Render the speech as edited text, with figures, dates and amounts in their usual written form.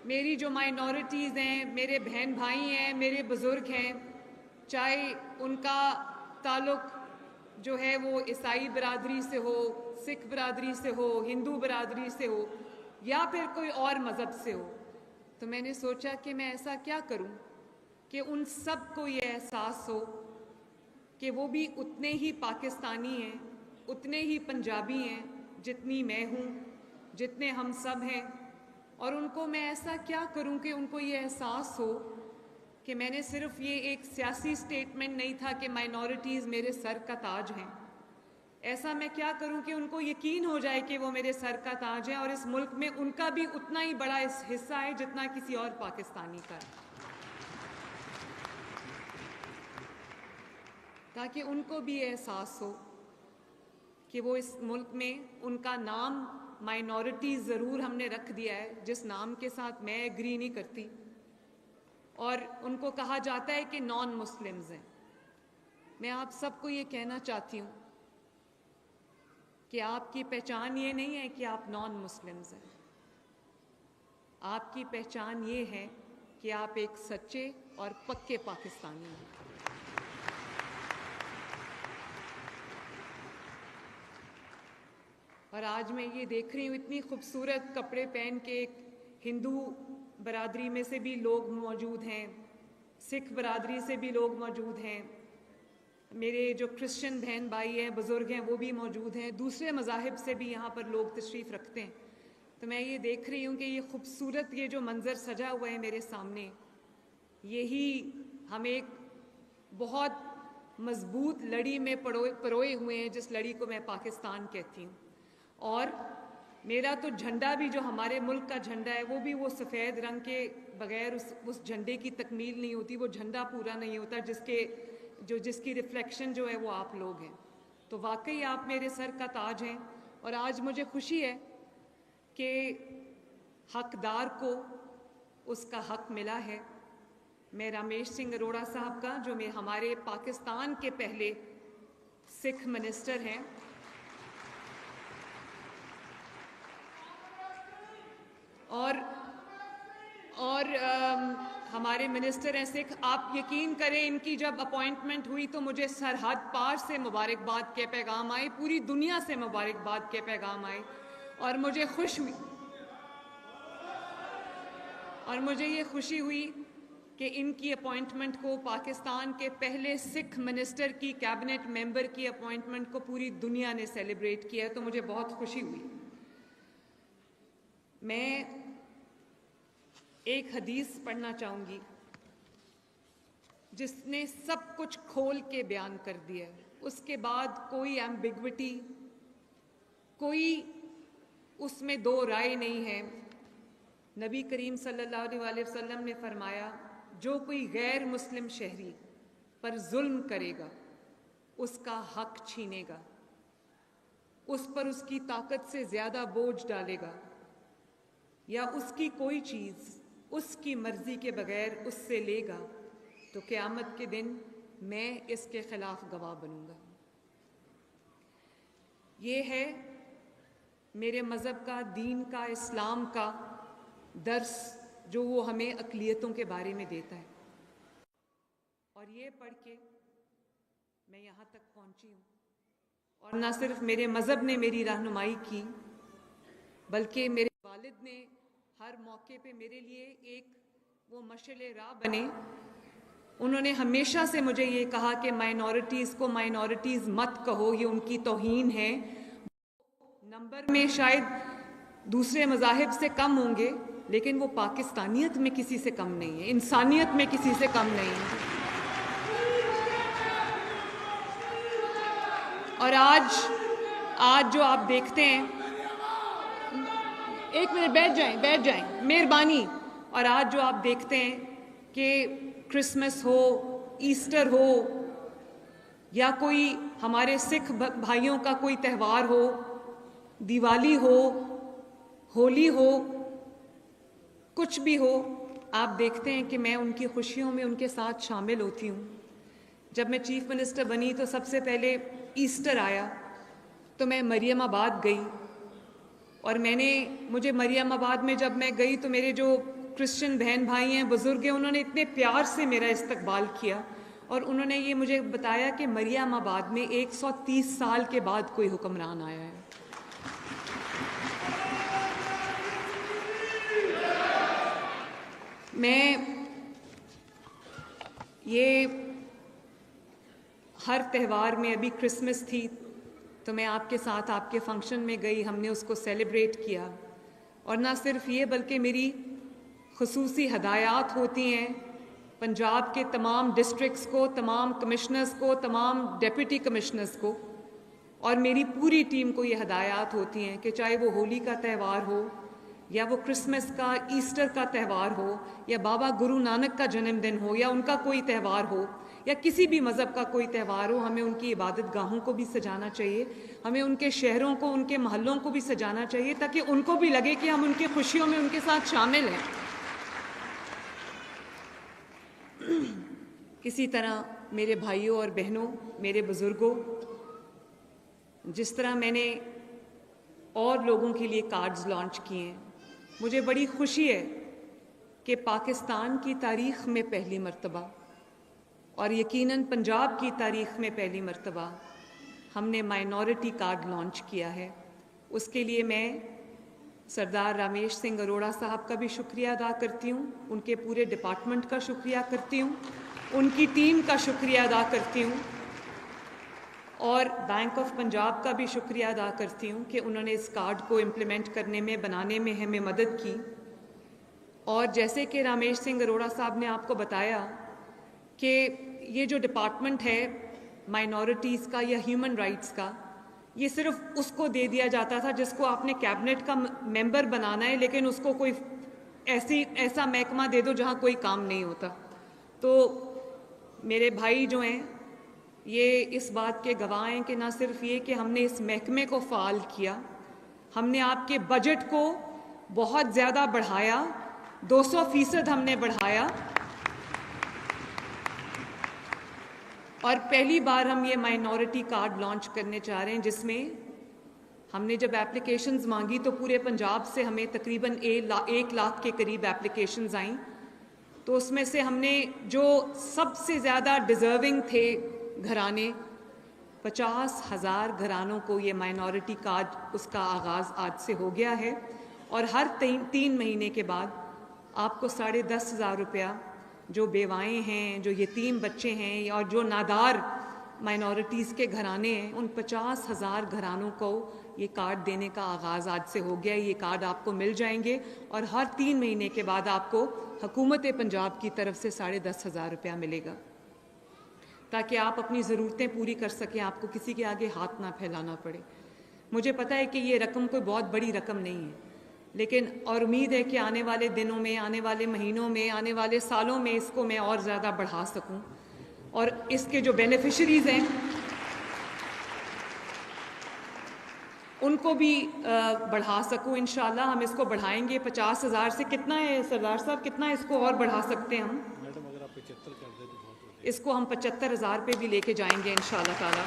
मेरी जो माइनॉरिटीज़ हैं, मेरे बहन भाई हैं, मेरे बुज़ुर्ग हैं, चाहे उनका ताल्लुक़ जो है वो ईसाई बिरादरी से हो, सिख बिरादरी से हो, हिंदू बिरादरी से हो या फिर कोई और मज़हब से हो, तो मैंने सोचा कि मैं ऐसा क्या करूं कि उन सब को ये एहसास हो कि वो भी उतने ही पाकिस्तानी हैं, उतने ही पंजाबी हैं जितनी मैं हूँ, जितने हम सब हैं। और उनको मैं ऐसा क्या करूं कि उनको ये एहसास हो कि मैंने सिर्फ ये एक सियासी स्टेटमेंट नहीं था कि माइनॉरिटीज़ मेरे सर का ताज हैं। ऐसा मैं क्या करूं कि उनको यकीन हो जाए कि वो मेरे सर का ताज हैं और इस मुल्क में उनका भी उतना ही बड़ा हिस्सा है जितना किसी और पाकिस्तानी का है, ताकि उनको भी एहसास हो कि वो इस मुल्क में उनका नाम माइनॉरिटीज़ ज़रूर हमने रख दिया है, जिस नाम के साथ मैं एग्री नहीं करती, और उनको कहा जाता है कि नॉन मुस्लिम्स हैं। मैं आप सबको ये कहना चाहती हूँ कि आपकी पहचान ये नहीं है कि आप नॉन मुस्लिम्स हैं, आपकी पहचान ये है कि आप एक सच्चे और पक्के पाकिस्तानी हैं। और आज मैं ये देख रही हूँ, इतनी खूबसूरत कपड़े पहन के हिंदू बरादरी में से भी लोग मौजूद हैं, सिख बरादरी से भी लोग मौजूद हैं, मेरे जो क्रिश्चियन बहन भाई हैं, बुज़ुर्ग हैं, वो भी मौजूद हैं, दूसरे मज़ाहिब से भी यहाँ पर लोग तशरीफ़ रखते हैं। तो मैं ये देख रही हूँ कि ये खूबसूरत ये जो मंज़र सजा हुआ है मेरे सामने, यही हम एक बहुत मज़बूत लड़ी में परोए हुए हैं, जिस लड़ी को मैं पाकिस्तान कहती हूँ। और मेरा तो झंडा भी, जो हमारे मुल्क का झंडा है, वो भी वो सफ़ेद रंग के बग़ैर उस झंडे की तकमील नहीं होती, वो झंडा पूरा नहीं होता जिसकी रिफ्लेक्शन जो है वो आप लोग हैं। तो वाकई आप मेरे सर का ताज हैं। और आज मुझे खुशी है कि हकदार को उसका हक मिला है। मैं रामेश सिंह अरोड़ा साहब का, जो हमारे पाकिस्तान के पहले सिख मिनिस्टर हैं, और हमारे मिनिस्टर हैं सिख, आप यकीन करें इनकी जब अपॉइंटमेंट हुई तो मुझे सरहद पार से मुबारकबाद के पैगाम आए, पूरी दुनिया से मुबारकबाद के पैगाम आए, और मुझे ये खुशी हुई कि इनकी अपॉइंटमेंट को, पाकिस्तान के पहले सिख मिनिस्टर की कैबिनेट मेंबर की अपॉइंटमेंट को पूरी दुनिया ने सेलिब्रेट किया, तो मुझे बहुत खुशी हुई। मैं एक हदीस पढ़ना चाहूँगी जिसने सब कुछ खोल के बयान कर दिया है। उसके बाद कोई एम्बिग्विटी, कोई उसमें दो राय नहीं है। नबी करीम सल्लल्लाहु अलैहि वसल्लम ने फरमाया, जो कोई गैर मुस्लिम शहरी पर जुल्म करेगा, उसका हक छीनेगा, उस पर उसकी ताकत से ज़्यादा बोझ डालेगा, या उसकी कोई चीज़ उसकी मर्ज़ी के बगैर उससे लेगा, तो क़यामत के दिन मैं इसके ख़िलाफ़ गवाह बनूँगा। ये है मेरे मज़हब का, दीन का, इस्लाम का दर्स, जो वो हमें अक़लियतों के बारे में देता है। और ये पढ़ के मैं यहाँ तक पहुँची हूँ, और ना सिर्फ मेरे मज़हब ने मेरी रहनुमाई की, बल्कि मेरे वालिद ने हर मौके पे मेरे लिए एक वो मशअले राह बने। उन्होंने हमेशा से मुझे ये कहा कि माइनॉरिटीज़ को माइनॉरिटीज़ मत कहो, ये उनकी तौहीन है। नंबर में शायद दूसरे मज़ाहिब से कम होंगे, लेकिन वो पाकिस्तानियत में किसी से कम नहीं है, इंसानियत में किसी से कम नहीं है। और आज जो आप देखते हैं, एक मिनट बैठ जाएं, मेहरबानी। और आज जो आप देखते हैं कि क्रिसमस हो, ईस्टर हो, या कोई हमारे सिख भाइयों का कोई त्यौहार हो, दिवाली हो, होली हो, कुछ भी हो, आप देखते हैं कि मैं उनकी खुशियों में उनके साथ शामिल होती हूँ। जब मैं चीफ मिनिस्टर बनी तो सबसे पहले ईस्टर आया, तो मैं मरियमाबाद गई, और मुझे मरियमाबाद में जब मैं गई तो मेरे जो क्रिश्चियन बहन भाई हैं, बुज़ुर्ग हैं, उन्होंने इतने प्यार से मेरा इस्तकबाल किया और उन्होंने ये मुझे बताया कि मरियमाबाद में 130 साल के बाद कोई हुक्मरान आया है। मैं ये हर त्यौहार में, अभी क्रिसमस थी तो मैं आपके साथ आपके फंक्शन में गई, हमने उसको सेलिब्रेट किया। और ना सिर्फ ये बल्कि मेरी खुसूसी हदायत होती हैं पंजाब के तमाम डिस्ट्रिक्ट्स को, तमाम कमिश्नर्स को, तमाम डेप्यूटी कमिश्नर्स को, और मेरी पूरी टीम को ये हदायत होती हैं कि चाहे वो होली का त्यौहार हो या वो क्रिसमस का, ईस्टर का त्यौहार हो या बाबा गुरु नानक का जन्मदिन हो या उनका कोई त्यौहार हो या किसी भी मज़हब का कोई त्यौहार हो, हमें उनकी इबादत गाहों को भी सजाना चाहिए, हमें उनके शहरों को, उनके महलों को भी सजाना चाहिए ताकि उनको भी लगे कि हम उनकी खुशियों में उनके साथ शामिल हैं। इसी तरह मेरे भाइयों और बहनों, मेरे बुज़ुर्गों, जिस तरह मैंने और लोगों के लिए कार्ड्स लॉन्च किए हैं, मुझे बड़ी खुशी है कि पाकिस्तान की तारीख़ में पहली मर्तबा और यकीनन पंजाब की तारीख़ में पहली मर्तबा हमने माइनॉरिटी कार्ड लॉन्च किया है। उसके लिए मैं सरदार रामेश सिंह अरोड़ा साहब का भी शुक्रिया अदा करती हूँ, उनके पूरे डिपार्टमेंट का शुक्रिया करती हूँ, उनकी टीम का शुक्रिया अदा करती हूँ और बैंक ऑफ पंजाब का भी शुक्रिया अदा करती हूँ कि उन्होंने इस कार्ड को इम्प्लीमेंट करने में, बनाने में हमें मदद की। और जैसे कि रामेश सिंह अरोड़ा साहब ने आपको बताया कि ये जो डिपार्टमेंट है माइनॉरिटीज़ का या ह्यूमन राइट्स का, ये सिर्फ उसको दे दिया जाता था जिसको आपने कैबिनेट का मेंबर बनाना है, लेकिन उसको कोई ऐसा महकमा दे दो जहाँ कोई काम नहीं होता। तो मेरे भाई जो हैं ये इस बात के गवाह हैं कि ना सिर्फ ये कि हमने इस महकमे को फ़ाल किया, हमने आपके बजट को बहुत ज़्यादा बढ़ाया, 200% हमने बढ़ाया और पहली बार हम ये माइनॉरिटी कार्ड लॉन्च करने चाह रहे हैं जिसमें हमने जब एप्लीकेशंस मांगी तो पूरे पंजाब से हमें तकरीबन 1 लाख के करीब एप्लीकेशंस आईं। तो उसमें से हमने जो सबसे ज़्यादा डिज़र्विंग थे घराने, 50,000 घरानों को ये माइनॉरिटी कार्ड, उसका आगाज़ आज से हो गया है और हर 3 महीने के बाद आपको 10,500 रुपया जो बेवाएँ हैं, जो यतीम बच्चे हैं और जो नादार माइनॉरिटीज़ के घराने हैं, उन 50,000 घरानों को ये कार्ड देने का आगाज़ आज से हो गया। ये कार्ड आपको मिल जाएंगे और हर 3 महीने के बाद आपको हुकूमत पंजाब की तरफ से 10,500 रुपया मिलेगा ताकि आप अपनी ज़रूरतें पूरी कर सकें, आपको किसी के आगे हाथ ना फैलाना पड़े। मुझे पता है कि ये रकम कोई बहुत बड़ी रकम नहीं है, लेकिन और उम्मीद है कि आने वाले दिनों में, आने वाले महीनों में, आने वाले सालों में इसको मैं और ज़्यादा बढ़ा सकूं और इसके जो बेनिफिशरीज़ हैं उनको भी बढ़ा सकूं। इंशाल्लाह हम इसको बढ़ाएंगे 50,000 से। कितना है सरदार साहब, कितना इसको और बढ़ा सकते हैं हम? मैडम अगर आप 75 कर दें तो बहुत हो जाएगा। इसको हम 75,000 पे भी लेके जाएंगे इंशाल्लाह ताला।